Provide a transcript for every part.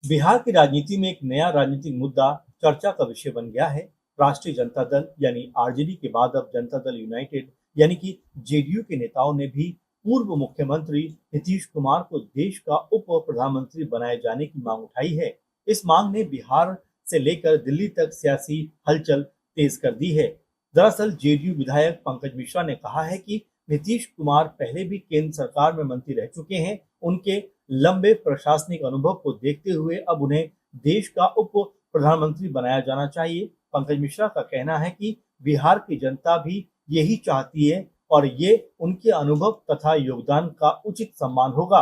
बिहार की राजनीति में एक नया राजनीतिक मुद्दा चर्चा का विषय बन गया है। राष्ट्रीय जनता दल यानी आरजेडी के बाद अब जनता दल यूनाइटेड यानी कि जेडीयू के नेताओं ने भी पूर्व मुख्यमंत्री नीतीश कुमार को देश का उप प्रधानमंत्री बनाए जाने की मांग उठाई है। इस मांग ने बिहार से लेकर दिल्ली तक सियासी हलचल तेज कर दी है। दरअसल जेडीयू विधायक पंकज मिश्रा ने कहा है कि नीतीश कुमार पहले भी केंद्र सरकार में मंत्री रह चुके हैं। उनके लंबे प्रशासनिक अनुभव को देखते हुए अब उन्हें देश का उप प्रधानमंत्री बनाया जाना चाहिए। पंकज मिश्रा का कहना है कि बिहार की जनता भी यही चाहती है और ये उनके अनुभव तथा योगदान का उचित सम्मान होगा।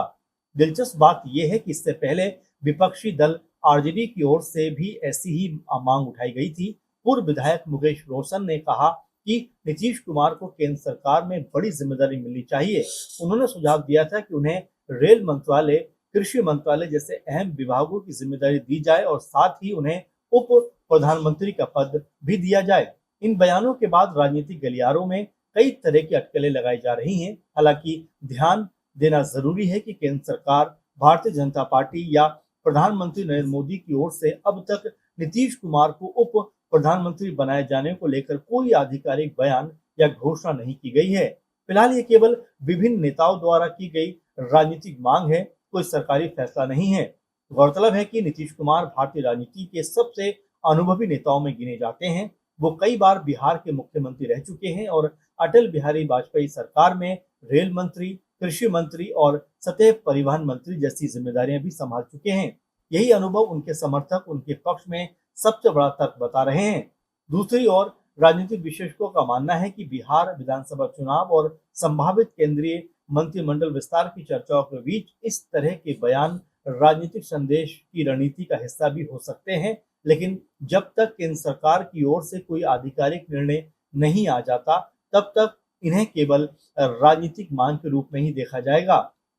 दिलचस्प बात यह है कि इससे पहले विपक्षी दल आरजेडी की ओर से भी ऐसी ही मांग उठाई गई थी। पूर्व विधायक मुकेश रोशन ने कहा कि नीतीश कुमार को केंद्र सरकार में बड़ी जिम्मेदारी मिलनी चाहिए। उन्होंने सुझाव दिया था कि उन्हें रेल मंत्रालय, कृषि मंत्रालय जैसे अहम विभागों की जिम्मेदारी दी जाए और साथ ही उन्हें उप प्रधानमंत्री का पद भी दिया जाए। इन बयानों के बाद राजनीतिक गलियारों में कई तरह की अटकलें लगाई जा रही हैं। हालांकि ध्यान देना जरूरी है कि केंद्र सरकार, भारतीय जनता पार्टी या प्रधानमंत्री नरेंद्र मोदी की ओर से अब तक नीतीश कुमार को उप प्रधानमंत्री बनाए जाने को लेकर कोई आधिकारिक बयान या घोषणा नहीं की गई है। फिलहाल ये केवल विभिन्न नेताओं द्वारा की गई राजनीतिक मांग है, कोई सरकारी फैसला नहीं है। गौरतलब है कि नीतीश कुमार भारतीय राजनीति के सबसे अनुभवी नेताओं में गिने जाते हैं। वो कई बार बिहार के मुख्यमंत्री रह चुके हैं और अटल बिहारी वाजपेयी सरकार में रेल मंत्री, कृषि मंत्री और सतत परिवहन मंत्री जैसी जिम्मेदारियां भी संभाल चुके हैं। यही अनुभव उनके समर्थक उनके पक्ष में सबसे बड़ा तर्क बता रहे हैं। दूसरी ओर राजनीतिक विशेषज्ञों का मानना है कि बिहार विधानसभा चुनाव और संभावित केंद्रीय मंत्रिमंडल विस्तार की चर्चाओं के बीच इस तरह के बयान राजनीतिक संदेश की रणनीति का हिस्सा भी हो सकते हैं। लेकिन जब तक केंद्र सरकार की ओर से कोई आधिकारिक निर्णय नहीं आ जाता, तब तक इन्हें केवल राजनीतिक मांग के रूप में ही देखा जाएगा।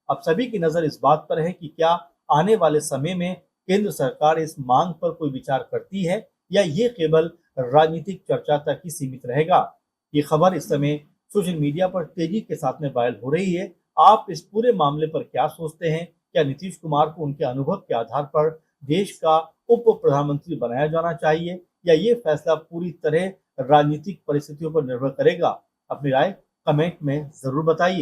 अब सभी की नजर इस बात पर है कि क्या आने वाले समय में केंद्र सरकार इस मांग पर कोई विचार करती है या ये केवल राजनीतिक चर्चा तक ही सीमित रहेगा। ये खबर इस समय सोशल मीडिया पर तेजी के साथ में वायरल हो रही है। आप इस पूरे मामले पर क्या सोचते हैं? क्या नीतीश कुमार को उनके अनुभव के आधार पर देश का उप प्रधानमंत्री बनाया जाना चाहिए या ये फैसला पूरी तरह राजनीतिक परिस्थितियों पर निर्भर करेगा? अपनी राय कमेंट में जरूर बताइए।